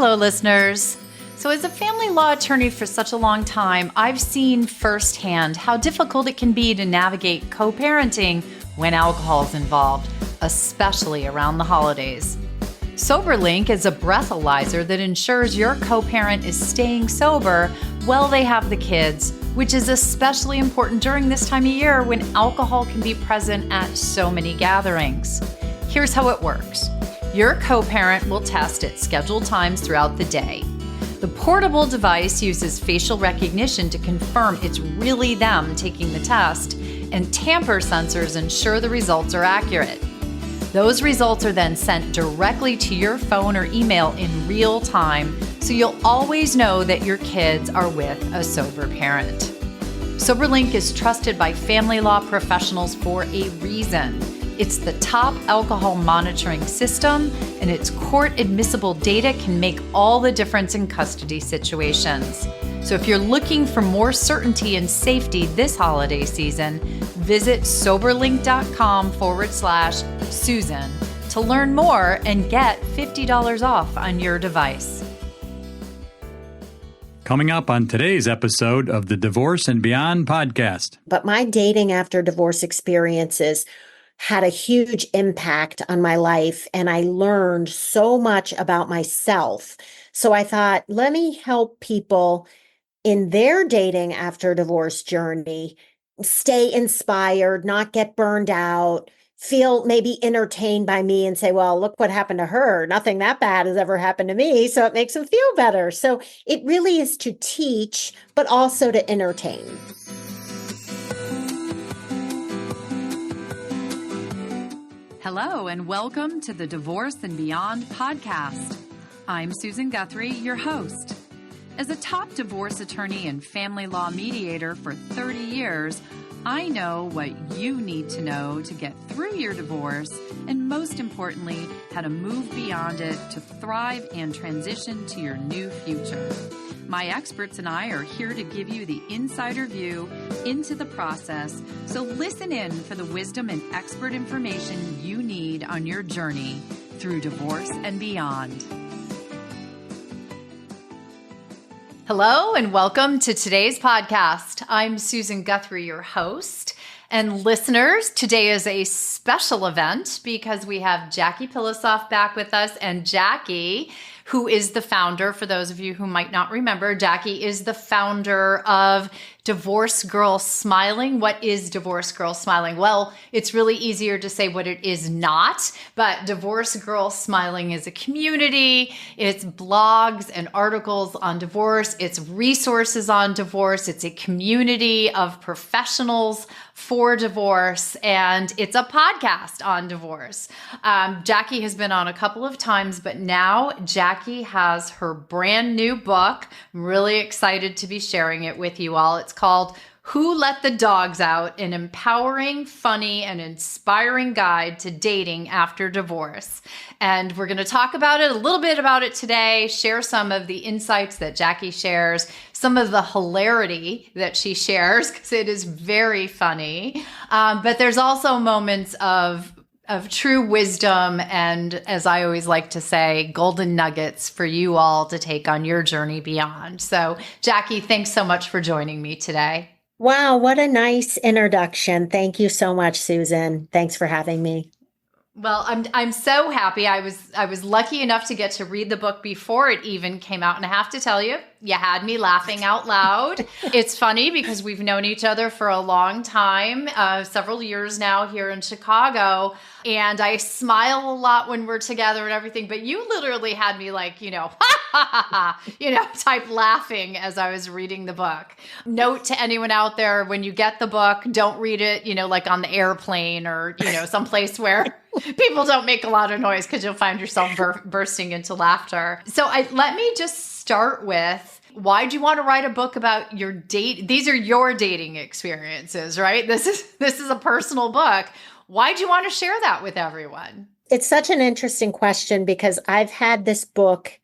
Hello, listeners. So as a family law attorney for such a long time, I've seen firsthand how difficult it can be to navigate co-parenting when alcohol is involved, especially around the holidays. SoberLink is a breathalyzer that ensures your co-parent is staying sober while they have the kids, which is especially important during this time of year when alcohol can be present at so many gatherings. Here's how it works. Your co-parent will test at scheduled times throughout the day. The portable device uses facial recognition to confirm it's really them taking the test, and tamper sensors ensure the results are accurate. Those results are then sent directly to your phone or email in real time, so you'll always know that your kids are with a sober parent. SoberLink is trusted by family law professionals for a reason. It's the top alcohol monitoring system, and its court-admissible data can make all the difference in custody situations. So if you're looking for more certainty and safety this holiday season, visit soberlink.com/Susan to learn more and get $50 off on your device. Coming up on today's episode of the Divorce and Beyond podcast. But my dating after divorce experiences had a huge impact on my life, and I learned so much about myself. So I thought, let me help people in their dating after divorce journey stay inspired, not get burned out, feel maybe entertained by me and say, well, look what happened to her. Nothing that bad has ever happened to me. So it makes them feel better. So it really is to teach, but also to entertain. Hello, and welcome to the Divorce and Beyond podcast. I'm Susan Guthrie, your host. As a top divorce attorney and family law mediator for 30 years, I know what you need to know to get through your divorce, and most importantly, how to move beyond it to thrive and transition to your new future. My experts and I are here to give you the insider view into the process, so listen in for the wisdom and expert information you need on your journey through divorce and beyond. Hello, and welcome to today's podcast. I'm Susan Guthrie, your host. And listeners, today is a special event because we have Jackie Pilossoph back with us. And Jackie, who is the founder, for those of you who might not remember, Jackie is the founder of Divorced Girl Smilin. What is Divorced Girl Smilin? Well, it's really easier to say what it is not, but Divorced Girl Smilin is a community. It's blogs and articles on divorce. It's resources on divorce. It's a community of professionals for divorce, and it's a podcast on divorce. Jackie has been on a couple of times, but now Jackie has her brand new book. I'm really excited to be sharing it with you all. It's called Who Let the Dogs Out? An empowering, funny, and inspiring guide to dating after divorce. And we're going to talk about it, a little bit about it today, share some of the insights that Jackie shares, some of the hilarity that she shares, because it is very funny. But there's also moments of true wisdom and, as I always like to say, golden nuggets for you all to take on your journey beyond. So, Jackie, thanks so much for joining me today. Wow, what a nice introduction. Thank you so much, Susan. Thanks for having me. Well, I'm so happy. I was lucky enough to get to read the book before it even came out, and I have to tell you, you had me laughing out loud. It's funny because we've known each other for a long time, several years now here in Chicago, and I smile a lot when we're together and everything, but you literally had me like, ha ha ha, type laughing as I was reading the book. Note to anyone out there, when you get the book, don't read it, like on the airplane or, someplace where people don't make a lot of noise, because you'll find yourself bursting into laughter. So let me just start with, why'd you want to write a book about your date? These are your dating experiences, right? This is a personal book. Why'd you want to share that with everyone? It's such an interesting question because I've had this book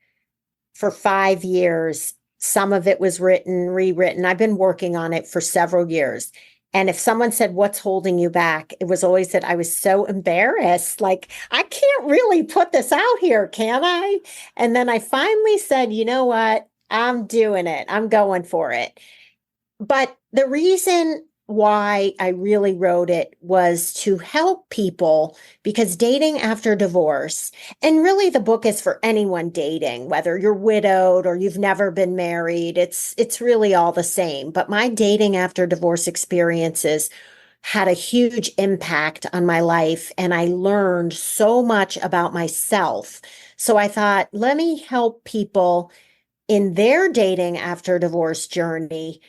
for 5 years. Some of it was written, rewritten. I've been working on it for several years. And if someone said, "What's holding you back?" It was always that I was so embarrassed. Like, I can't really put this out here, can I? And then I finally said, you know what? I'm doing it. I'm going for it. But the reason why I really wrote it was to help people because dating after divorce, and really the book is for anyone dating, whether you're widowed or you've never been married, it's really all the same. But my dating after divorce experiences had a huge impact on my life and I learned so much about myself. So I thought, let me help people in their dating after divorce journey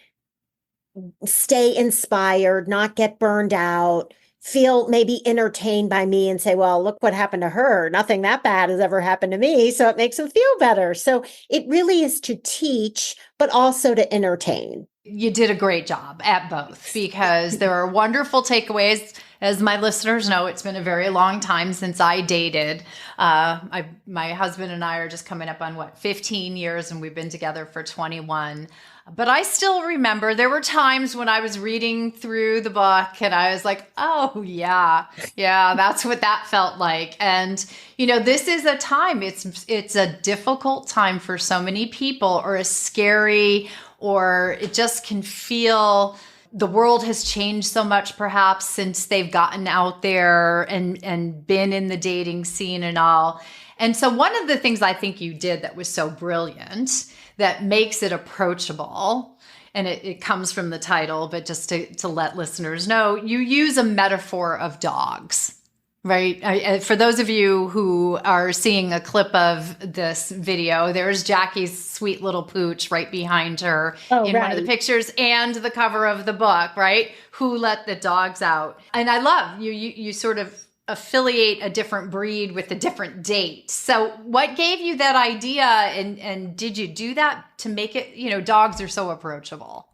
stay inspired, not get burned out, feel maybe entertained by me and say, well, look what happened to her. Nothing that bad has ever happened to me. So it makes them feel better. So it really is to teach, but also to entertain. You did a great job at both because there are wonderful takeaways. As my listeners know, it's been a very long time since I dated. My husband and I are just coming up on 15 years, and we've been together for 21. But I still remember there were times when I was reading through the book and I was like, oh, yeah, that's what that felt like. And, this is a time, it's a difficult time for so many people, or a scary, or it just can feel the world has changed so much perhaps since they've gotten out there and been in the dating scene and all. And so one of the things I think you did that was so brilliant that makes it approachable, and it comes from the title, but just to let listeners know, you use a metaphor of dogs. Right. For those of you who are seeing a clip of this video, there's Jackie's sweet little pooch right behind her in one of the pictures and the cover of the book, right? Who let the dogs out? And I love you sort of affiliate a different breed with a different date. So what gave you that idea? And did you do that to make it, dogs are so approachable?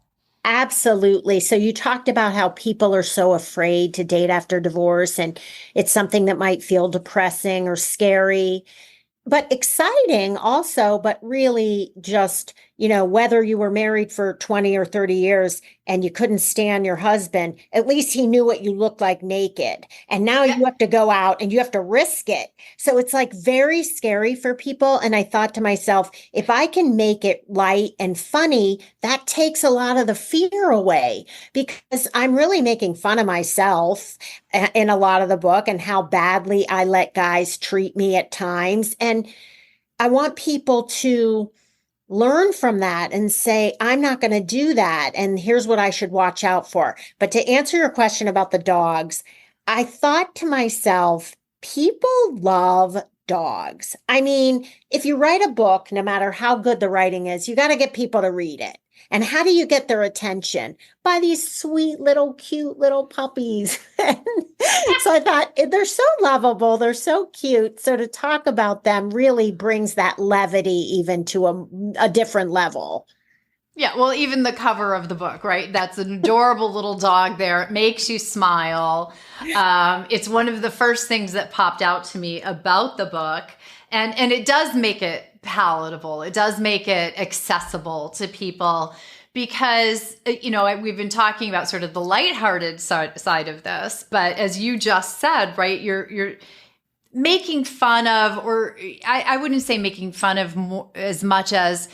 Absolutely. So you talked about how people are so afraid to date after divorce, and it's something that might feel depressing or scary, but exciting also, but really just, whether you were married for 20 or 30 years and you couldn't stand your husband, at least he knew what you looked like naked. And now you have to go out and you have to risk it. So it's like very scary for people. And I thought to myself, if I can make it light and funny, that takes a lot of the fear away because I'm really making fun of myself in a lot of the book and how badly I let guys treat me at times. And I want people to learn from that and say, I'm not going to do that. And here's what I should watch out for. But to answer your question about the dogs, I thought to myself, people love dogs. I mean, if you write a book, no matter how good the writing is, you got to get people to read it. And how do you get their attention? By these sweet little, cute little puppies. So I thought they're so lovable. They're so cute. So to talk about them really brings that levity even to a different level. Yeah, well, even the cover of the book, right? That's an adorable little dog there. It makes you smile. It's one of the first things that popped out to me about the book. And it does make it palatable. It does make it accessible to people because, we've been talking about sort of the lighthearted side of this. But as you just said, right, you're making fun of, or I wouldn't say making fun of as much as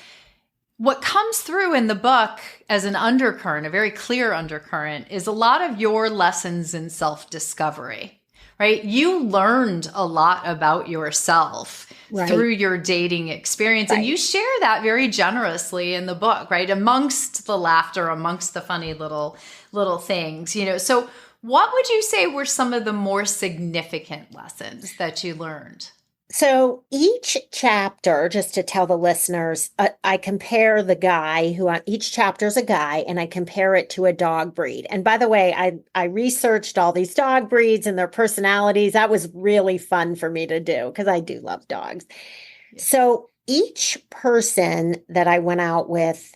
what comes through in the book as an undercurrent, a very clear undercurrent, is a lot of your lessons in self-discovery, right? You learned a lot about yourself through your dating experience. And you share that very generously in the book, right? Amongst the laughter, amongst the funny little things, So what would you say were some of the more significant lessons that you learned? So each chapter, just to tell the listeners, I compare the guy each chapter is a guy, and I compare it to a dog breed. And by the way, I researched all these dog breeds and their personalities. That was really fun for me to do because I do love dogs. Yeah. So each person that I went out with,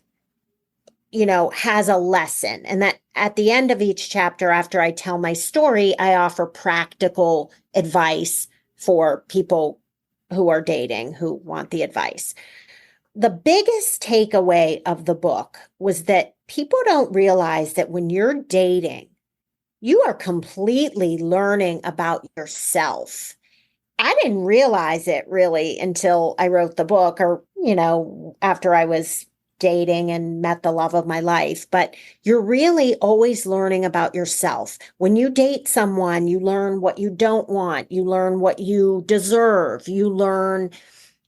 has a lesson. And that at the end of each chapter, after I tell my story, I offer practical advice for people who are dating, who want the advice. The biggest takeaway of the book was that people don't realize that when you're dating, you are completely learning about yourself. I didn't realize it really until I wrote the book or, after I was dating and met the love of my life. But you're really always learning about yourself. When you date someone, you learn what you don't want, you learn what you deserve, you learn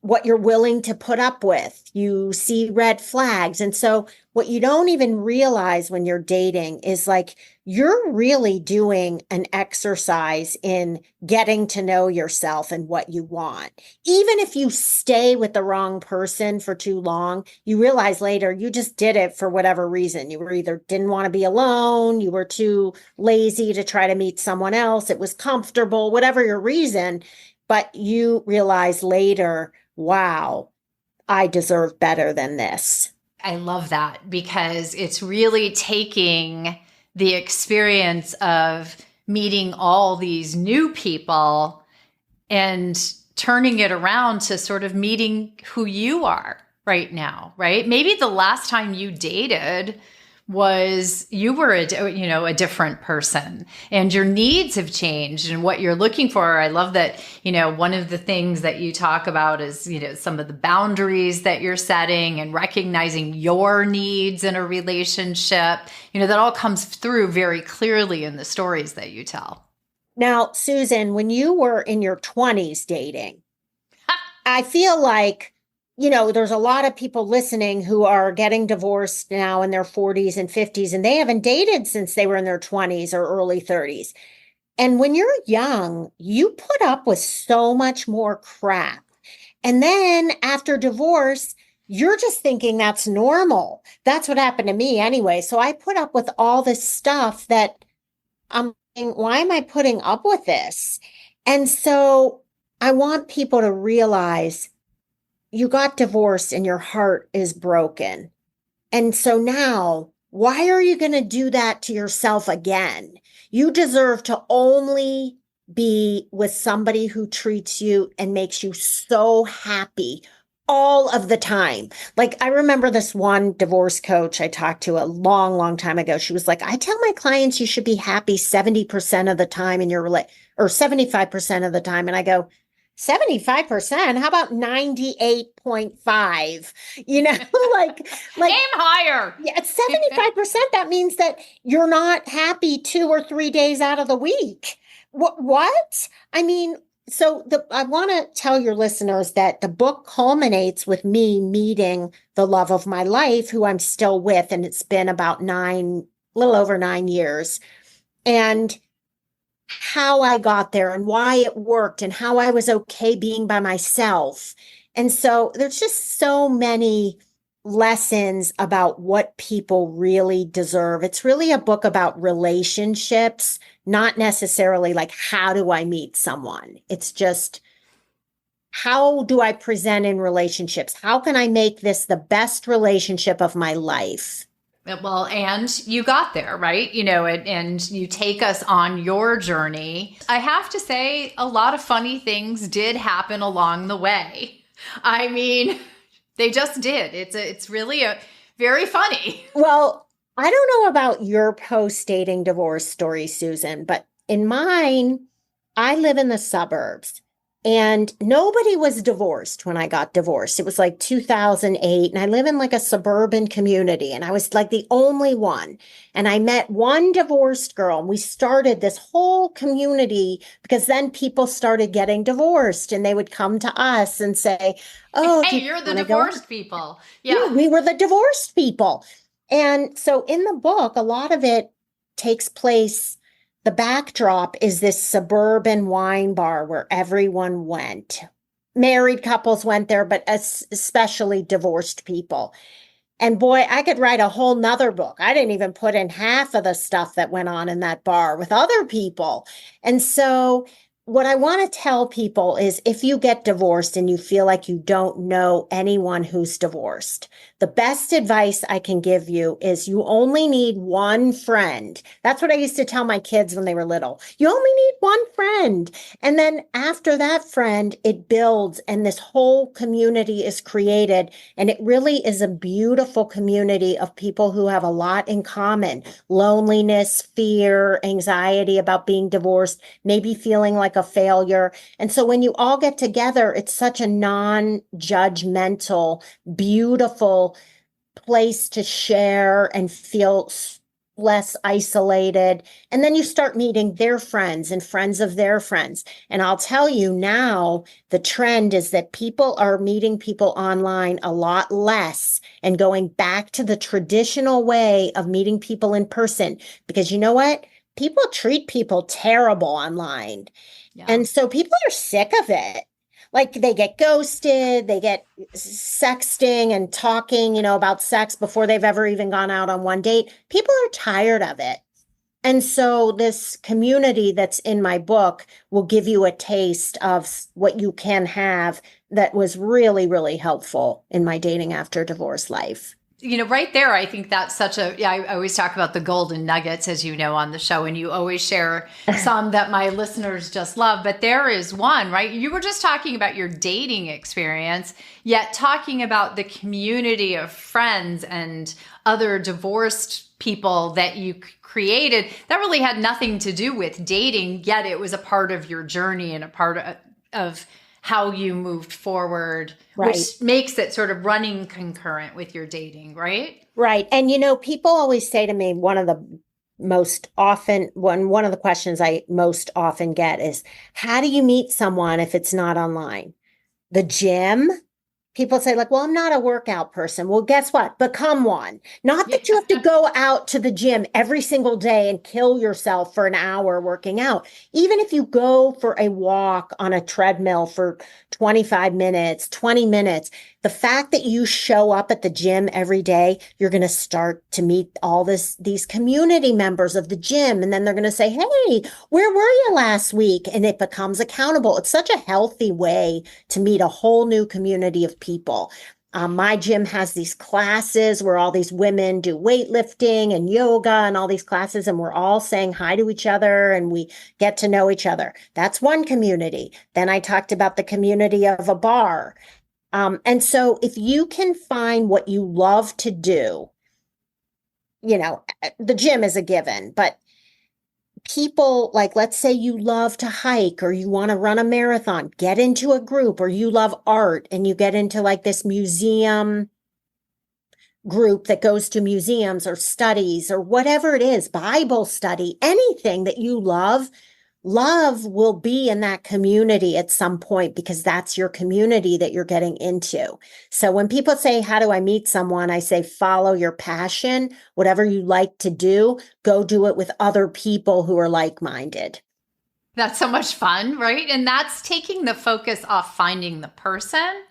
what you're willing to put up with. You see red flags. And so what you don't even realize when you're dating is like you're really doing an exercise in getting to know yourself and what you want. Even if you stay with the wrong person for too long, you realize later you just did it for whatever reason. You were either didn't want to be alone, you were too lazy to try to meet someone else, it was comfortable, whatever your reason, but you realize later, wow, I deserve better than this. I love that because it's really taking the experience of meeting all these new people and turning it around to sort of meeting who you are right now, right? Maybe the last time you dated was you were a different person and your needs have changed and what you're looking for. I love that, one of the things that you talk about is, some of the boundaries that you're setting and recognizing your needs in a relationship, that all comes through very clearly in the stories that you tell. Now, Susan, when you were in your 20s dating, I feel like there's a lot of people listening who are getting divorced now in their 40s and 50s, and they haven't dated since they were in their 20s or early 30s. And when you're young, you put up with so much more crap. And then after divorce, you're just thinking that's normal. That's what happened to me anyway. So I put up with all this stuff that I'm thinking, why am I putting up with this? And so I want people to realize you got divorced and your heart is broken. And so now, why are you going to do that to yourself again? You deserve to only be with somebody who treats you and makes you so happy all of the time. Like I remember this one divorce coach I talked to a long, long time ago. She was like, I tell my clients you should be happy 70% of the time in your relationship or 75% of the time. And I go, 75%? How about 98.5? Like Aim higher. Yeah, at 75%, that means that you're not happy 2 or 3 days out of the week. What? I mean, I want to tell your listeners that the book culminates with me meeting the love of my life, who I'm still with, and it's been about little over 9 years. And how I got there and why it worked and how I was okay being by myself. And so there's just so many lessons about what people really deserve. It's really a book about relationships, not necessarily like, how do I meet someone? It's just, how do I present in relationships? How can I make this the best relationship of my life? Well, and you got there, right? And you take us on your journey. I have to say, a lot of funny things did happen along the way. I mean, they just did. It's really very funny. Well, I don't know about your post-dating divorce story, Susan, but in mine, I live in the suburbs. And nobody was divorced when I got divorced. It was like 2008, and I live in like a suburban community, and I was like the only one. And I met one divorced girl, and we started this whole community because then people started getting divorced, and they would come to us and say, "Oh, hey, you're the divorced people." Yeah, we were the divorced people. And so in the book, a lot of it takes place. The backdrop is this suburban wine bar where everyone went. Married couples went there, but especially divorced people. And boy, I could write a whole nother book. I didn't even put in half of the stuff that went on in that bar with other people. And so what I want to tell people is if you get divorced and you feel like you don't know anyone who's divorced, the best advice I can give you is you only need one friend. That's what I used to tell my kids when they were little. You only need one friend. And then after that friend, it builds and this whole community is created. And it really is a beautiful community of people who have a lot in common: loneliness, fear, anxiety about being divorced, maybe feeling like a failure. And so when you all get together, it's such a non-judgmental, beautiful place to share and feel less isolated. And then you start meeting their friends and friends of their friends. And I'll tell you now, the trend is that people are meeting people online a lot less and going back to the traditional way of meeting people in person. Because you know what? People treat people terrible online. Yeah. And so people are sick of it. Like they get ghosted, they get sexting and talking, about sex before they've ever even gone out on one date. People are tired of it. And so this community that's in my book will give you a taste of what you can have that was really, really helpful in my dating after divorce life. Right there, I think that's I always talk about the golden nuggets, as you know, on the show, and you always share some that my listeners just love. But there is one, right? You were just talking about your dating experience, yet talking about the community of friends and other divorced people that you created that really had nothing to do with dating, yet it was a part of your journey and a part of how you moved forward, right, which makes it sort of running concurrent with your dating, right? Right. And, people always say to me, one of the questions I most often get is, how do you meet someone if it's not online? The gym? People say like, well, I'm not a workout person. Well, guess what? Become one. Not that you have to go out to the gym every single day and kill yourself for an hour working out. Even if you go for a walk on a treadmill for 25 minutes, 20 minutes, the fact that you show up at the gym every day, you're going to start to meet these community members of the gym. And then they're going to say, hey, where were you last week? And it becomes accountable. It's such a healthy way to meet a whole new community of people. My gym has these classes where all these women do weightlifting and yoga and all these classes, and we're all saying hi to each other and we get to know each other. That's one community. Then I talked about the community of a bar. And so if you can find what you love to do, the gym is a given, but people, like, let's say you love to hike or you want to run a marathon, get into a group, or you love art and you get into like this museum group that goes to museums or studies or whatever it is, Bible study, anything that you love will be in that community at some point because that's your community that you're getting into. So when people say, how do I meet someone? I say, follow your passion, whatever you like to do, go do it with other people who are like-minded. That's so much fun, right? And that's taking the focus off finding the person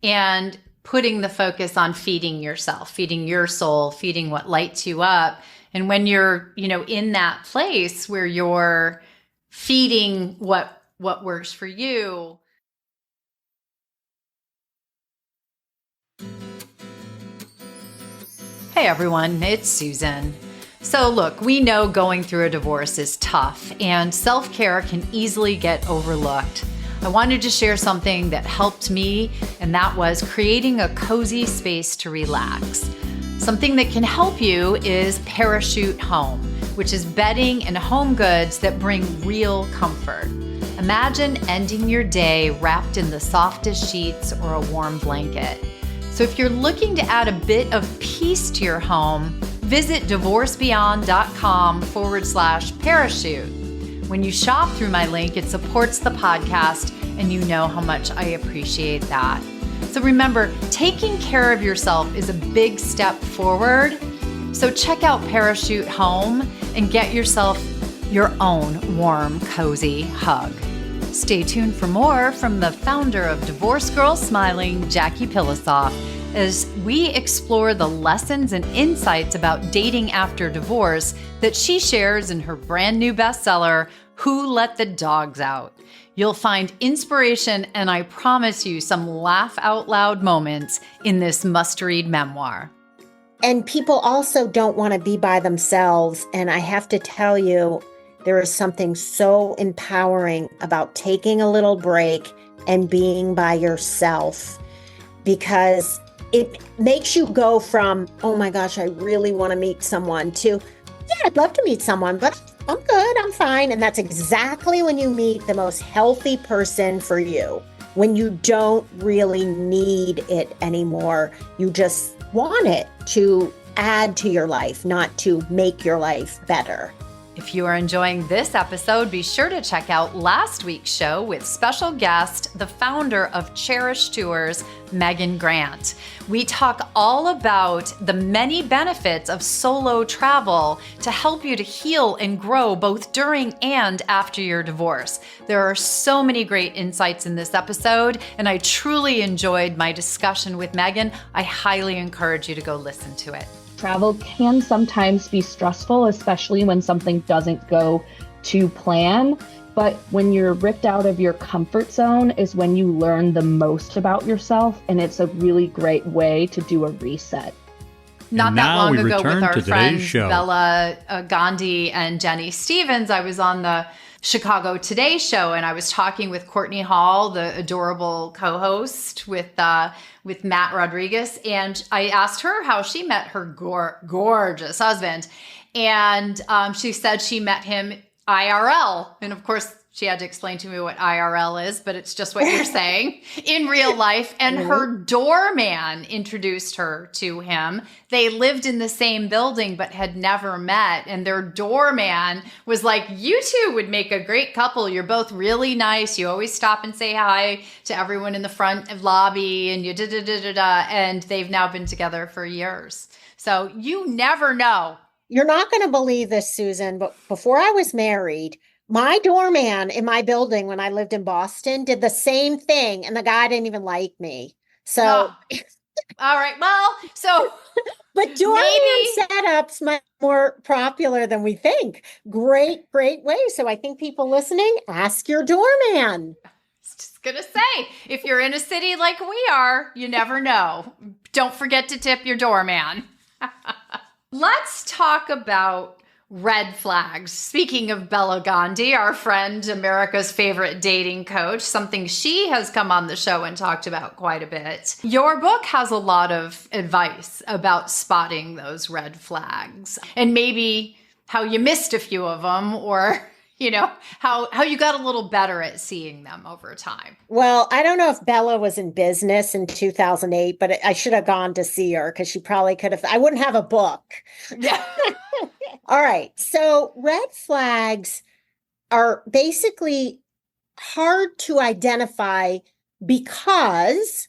and putting the focus on feeding yourself, feeding your soul, feeding what lights you up. And when you're, in that place where you're feeding what works for you. Hey everyone, it's Susan. So look, we know going through a divorce is tough and self-care can easily get overlooked. I wanted to share something that helped me, and that was creating a cozy space to relax. Something that can help you is Parachute Home, which is bedding and home goods that bring real comfort. Imagine ending your day wrapped in the softest sheets or a warm blanket. So if you're looking to add a bit of peace to your home, visit divorcebeyond.com/parachute. When you shop through my link, it supports the podcast, and you know how much I appreciate that. So remember, taking care of yourself is a big step forward. So check out Parachute Home and get yourself your own warm, cozy hug. Stay tuned for more from the founder of Divorced Girl Smilin, Jackie Pilossoph, as we explore the lessons and insights about dating after divorce that she shares in her brand new bestseller, Who Let the Dogs Out? You'll find inspiration and I promise you some laugh out loud moments in this must-read memoir. And people also don't want to be by themselves. And I have to tell you, there is something so empowering about taking a little break and being by yourself, because it makes you go from, oh my gosh, I really want to meet someone, to, yeah, I'd love to meet someone, but I'm good, I'm fine. And that's exactly when you meet the most healthy person for you, when you don't really need it anymore. You just want it to add to your life, not to make your life better. If you are enjoying this episode, be sure to check out last week's show with special guest, the founder of Cherish Tours, Megan Grant. We talk all about the many benefits of solo travel to help you to heal and grow both during and after your divorce. There are so many great insights in this episode, and I truly enjoyed my discussion with Megan. I highly encourage you to go listen to it. Travel can sometimes be stressful, especially when something doesn't go to plan. But when you're ripped out of your comfort zone is when you learn the most about yourself. And it's a really great way to do a reset. Not that long ago with our friends Bella Gandhi and Jenny Stevens, I was on the Chicago Today show and I was talking with Courtney Hall, the adorable co-host with Matt Rodriguez. And I asked her how she met her gorgeous husband. And she said she met him IRL. And of course, she had to explain to me what IRL is, but it's just what you're saying, in real life. And her doorman introduced her to him. They lived in the same building, but had never met. And their doorman was like, you two would make a great couple. You're both really nice. You always stop and say hi to everyone in the front lobby and you da-da-da-da-da. And they've now been together for years. So you never know. You're not going to believe this, Susan, but before I was married, my doorman in my building when I lived in Boston did the same thing, and the guy didn't even like me. So, all right. Well, so but doorman setups much more popular than we think. Great way. So I think people listening, ask your doorman. Just gonna say, if you're in a city like we are, you never know. Don't forget to tip your doorman. Let's talk about red flags. Speaking of Bella Gandhi, our friend, America's favorite dating coach, something she has come on the show and talked about quite a bit. Your book has a lot of advice about spotting those red flags and maybe how you missed a few of them, or how you got a little better at seeing them over time. Well, I don't know if Bella was in business in 2008, but I should have gone to see her because she probably could have. I wouldn't have a book. Yeah. All right. So red flags are basically hard to identify because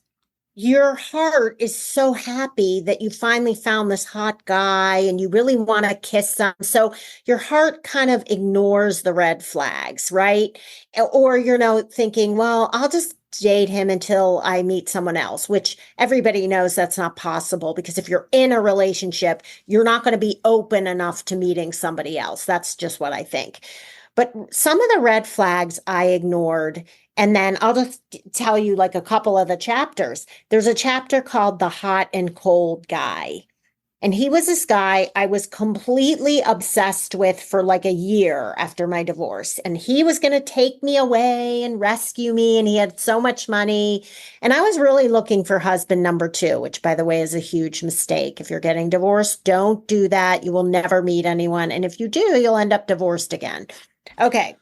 your heart is so happy that you finally found this hot guy and you really want to kiss them. So your heart kind of ignores the red flags, right? Or, thinking, well, I'll just date him until I meet someone else, which everybody knows that's not possible, because if you're in a relationship, you're not going to be open enough to meeting somebody else. That's just what I think. But some of the red flags I ignored. And then I'll just tell you like a couple of the chapters. There's a chapter called The Hot and Cold Guy. And he was this guy I was completely obsessed with for like a year after my divorce. And he was going to take me away and rescue me. And he had so much money. And I was really looking for husband number 2, which, by the way, is a huge mistake. If you're getting divorced, don't do that. You will never meet anyone. And if you do, you'll end up divorced again. Okay.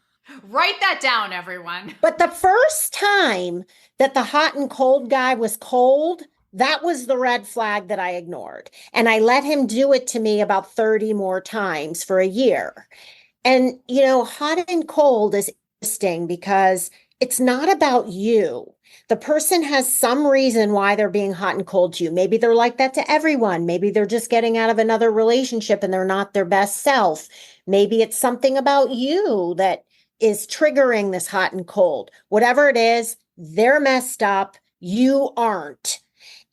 Write that down, everyone. But the first time that the hot and cold guy was cold, that was the red flag that I ignored. And I let him do it to me about 30 more times for a year. And, hot and cold is interesting because it's not about you. The person has some reason why they're being hot and cold to you. Maybe they're like that to everyone. Maybe they're just getting out of another relationship and they're not their best self. Maybe it's something about you that is triggering this hot and cold. Whatever it is, they're messed up. You aren't.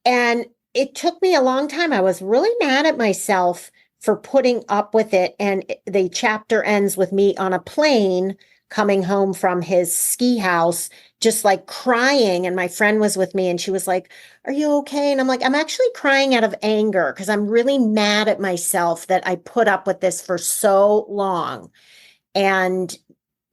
And it took me a long time. I was really mad at myself for putting up with it. And the chapter ends with me on a plane coming home from his ski house, just like crying. And my friend was with me and she was like, "Are you okay?" And I'm like, "I'm actually crying out of anger because I'm really mad at myself that I put up with this for so long." And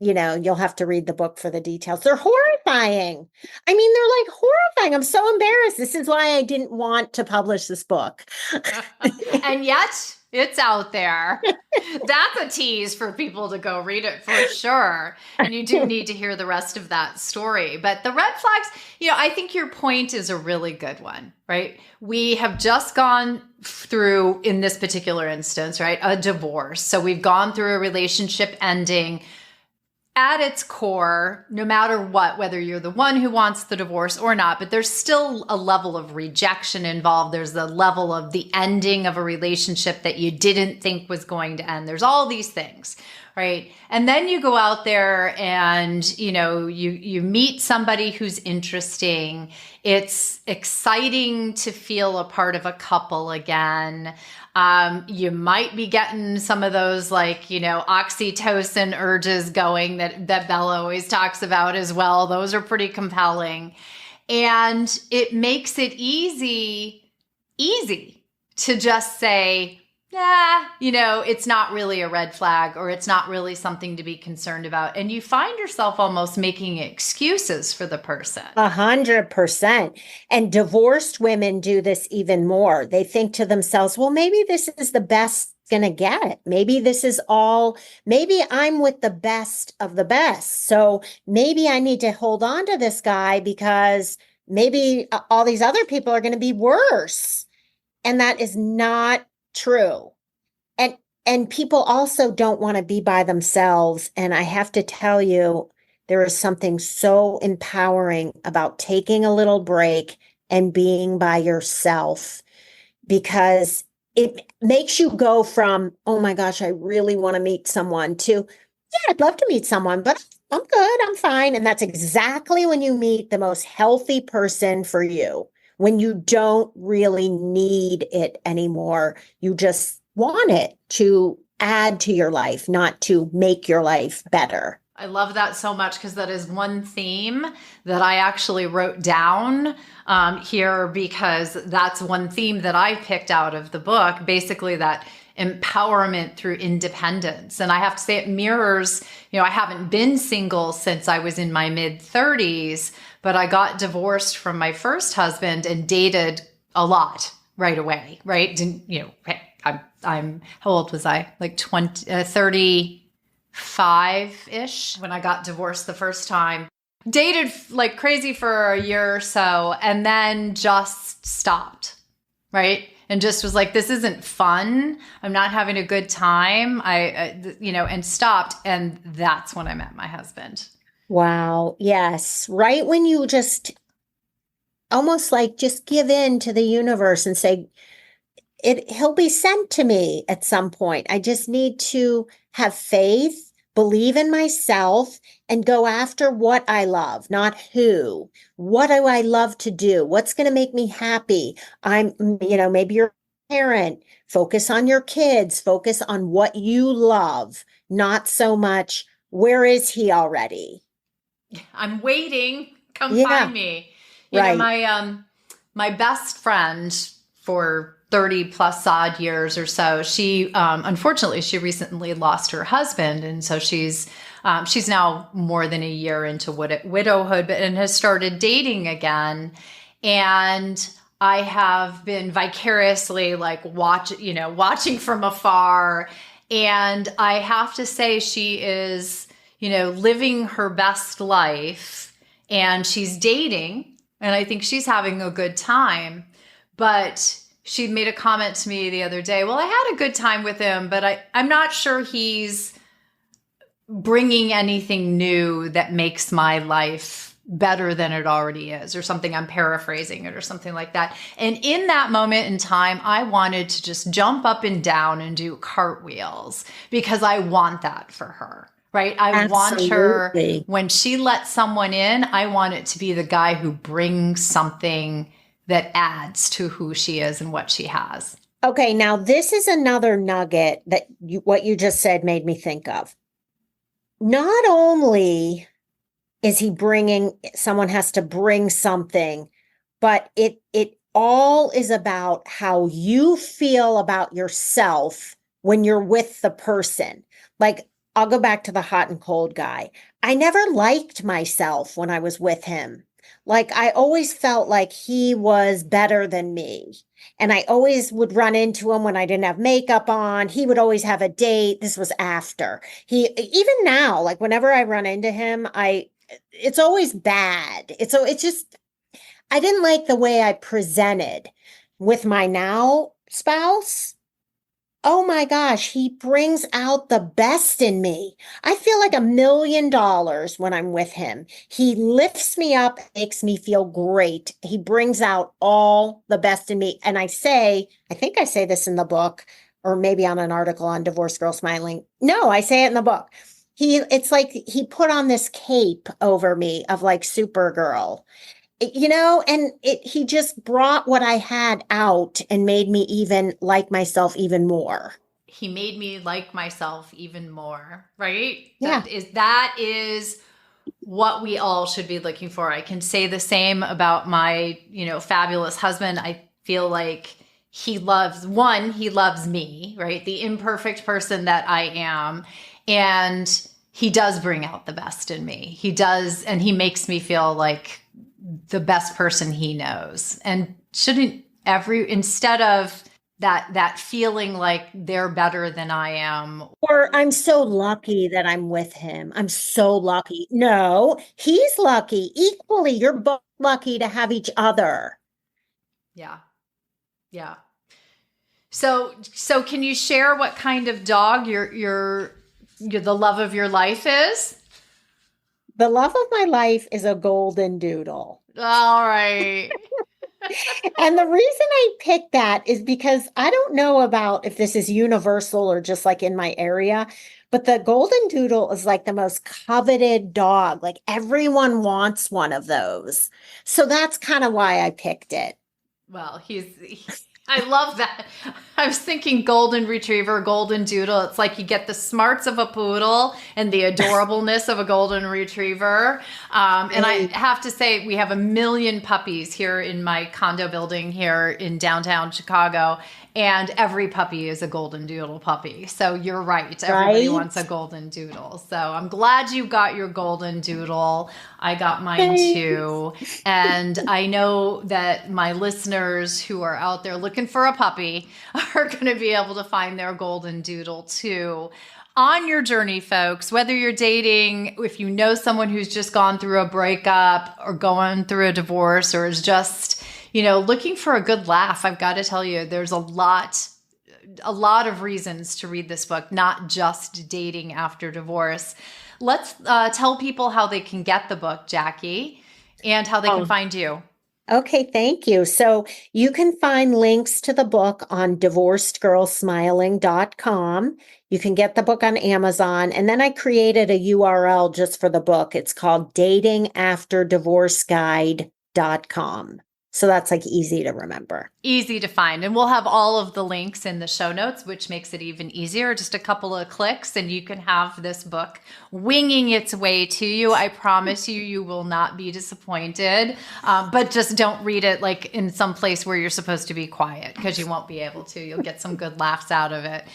you'll have to read the book for the details. They're horrifying. I mean, they're like horrifying. I'm so embarrassed. This is why I didn't want to publish this book. And yet it's out there. That's a tease for people to go read it for sure. And you do need to hear the rest of that story. But the red flags, I think your point is a really good one, right? We have just gone through, in this particular instance, right, a divorce. So we've gone through a relationship ending. At its core, no matter what, whether you're the one who wants the divorce or not, but there's still a level of rejection involved. There's the level of the ending of a relationship that you didn't think was going to end. There's all these things, right? And then you go out there and, you meet somebody who's interesting. It's exciting to feel a part of a couple again. You might be getting some of those oxytocin urges going that Bella always talks about as well. Those are pretty compelling. And it makes it easy to just say, it's not really a red flag or it's not really something to be concerned about. And you find yourself almost making excuses for the person. 100%. And divorced women do this even more. They think to themselves, well, maybe this is the best going to get. Maybe maybe I'm with the best of the best. So maybe I need to hold on to this guy because maybe all these other people are going to be worse. And that is not true. And people also don't want to be by themselves. And I have to tell you, there is something so empowering about taking a little break and being by yourself, because it makes you go from, "Oh my gosh, I really want to meet someone," to, "Yeah, I'd love to meet someone, but I'm good, I'm fine." And that's exactly when you meet the most healthy person for you, when you don't really need it anymore. You just want it to add to your life, not to make your life better. I love that so much because that is one theme that I actually wrote down here, because that's one theme that I picked out of the book, basically that empowerment through independence. And I have to say it mirrors, I haven't been single since I was in my mid-30s, but I got divorced from my first husband and dated a lot right away, right? I'm how old was I? Like 35-ish when I got divorced the first time. Dated like crazy for a year or so and then just stopped, right? And just was like, this isn't fun. I'm not having a good time. And stopped. And that's when I met my husband. Wow. Yes. Right when you just almost like just give in to the universe and say, he'll be sent to me at some point. I just need to have faith, believe in myself, and go after what I love, not who. What do I love to do? What's going to make me happy? Maybe you're a parent. Focus on your kids. Focus on what you love, not so much, where is he already? I'm waiting. Come find me. My best friend for 30 plus odd years or so, she unfortunately she recently lost her husband, and so she's now more than a year into widowhood, and has started dating again. And I have been vicariously watching from afar, and I have to say she is living her best life, and she's dating, and I think she's having a good time. But she made a comment to me the other day, well, I had a good time with him, but I'm not sure he's bringing anything new that makes my life better than it already is, or something. I'm paraphrasing it or something like that. And in that moment in time, I wanted to just jump up and down and do cartwheels because I want that for her, right? I want her, Absolutely. when she lets someone in, I want it to be the guy who brings something that adds to who she is and what she has. Okay, now this is another nugget that what you just said made me think of. Not only is he bringing, someone has to bring something, but it all is about how you feel about yourself when you're with the person. Like, I'll go back to the hot and cold guy. I never liked myself when I was with him. Like, I always felt like he was better than me. And I always would run into him when I didn't have makeup on. He would always have a date. This was after. Even now, like whenever I run into him, it's always bad. It's just, I didn't like the way I presented with my now spouse. Oh my gosh, he brings out the best in me. I feel like $1 million when I'm with him. He lifts me up, makes me feel great. He brings out all the best in me. And I think I say this in the book, or maybe on an article on Divorced Girl Smiling. No, I say it in the book. It's like he put on this cape over me of like Supergirl, and he just brought what I had out and made me even like myself even more. He made me like myself even more, right? Yeah. That is what we all should be looking for. I can say the same about my, fabulous husband. I feel like he loves me, right? The imperfect person that I am. And he does bring out the best in me. He does. And he makes me feel like the best person he knows. And shouldn't instead of that feeling like they're better than I am. Or I'm so lucky that I'm with him. I'm so lucky. No, he's lucky. Equally, you're both lucky to have each other. Yeah. Yeah. So can you share what kind of dog your the love of your life is? The love of my life is a golden doodle. All right. And the reason I picked that is because I don't know about if this is universal or just like in my area, but the golden doodle is like the most coveted dog. Like everyone wants one of those. So that's kind of why I picked it. Well, I love that. I was thinking golden retriever, golden doodle. It's like you get the smarts of a poodle and the adorableness of a golden retriever. And I have to say, we have 1 million puppies here in my condo building here in downtown Chicago. And every puppy is a golden doodle puppy. So you're right. Everybody wants a golden doodle. So I'm glad you got your golden doodle. I got mine too. And I know that my listeners who are out there looking for a puppy are going to be able to find their golden doodle too. On your journey, folks, whether you're dating, if you know someone who's just gone through a breakup or going through a divorce or is just looking for a good laugh, I've got to tell you, there's a lot of reasons to read this book, not just dating after divorce. Let's tell people how they can get the book, Jackie, and how they can find you. Okay, thank you. So you can find links to the book on divorcedgirlsmiling.com. You can get the book on Amazon. And then I created a URL just for the book. It's called datingafterdivorceguide.com. So that's like easy to remember. Easy to find. And we'll have all of the links in the show notes, which makes it even easier. Just a couple of clicks and you can have this book winging its way to you. I promise you will not be disappointed. But just don't read it like in some place where you're supposed to be quiet because you won't be able to. You'll get some good laughs out of it.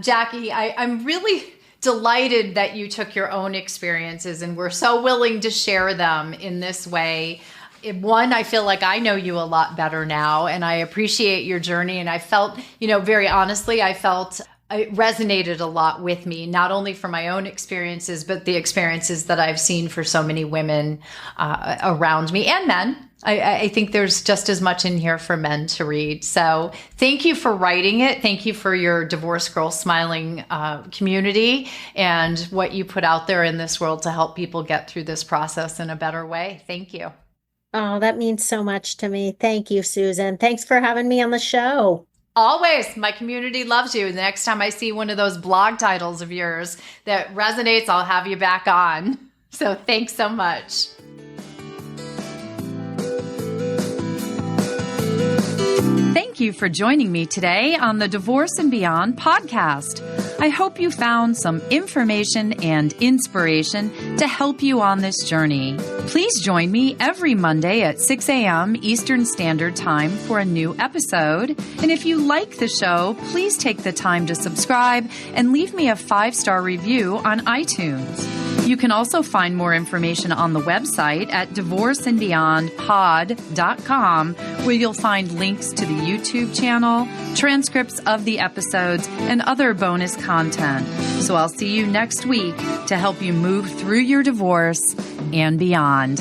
Jackie, I'm really delighted that you took your own experiences and were so willing to share them in this way. One, I feel like I know you a lot better now and I appreciate your journey. And I felt, very honestly, it resonated a lot with me, not only for my own experiences, but the experiences that I've seen for so many women around me and men. I think there's just as much in here for men to read. So thank you for writing it. Thank you for your Divorced Girl Smiling community and what you put out there in this world to help people get through this process in a better way. Thank you. Oh, that means so much to me. Thank you, Susan. Thanks for having me on the show. Always. My community loves you. The next time I see one of those blog titles of yours that resonates, I'll have you back on. So thanks so much. Thank you for joining me today on the Divorce and Beyond podcast. I hope you found some information and inspiration to help you on this journey. Please join me every Monday at 6 a.m. Eastern Standard Time for a new episode. And if you like the show, please take the time to subscribe and leave me a 5-star review on iTunes. You can also find more information on the website at divorceandbeyondpod.com, where you'll find links to the YouTube channel, transcripts of the episodes, and other bonus content. So I'll see you next week to help you move through your divorce and beyond.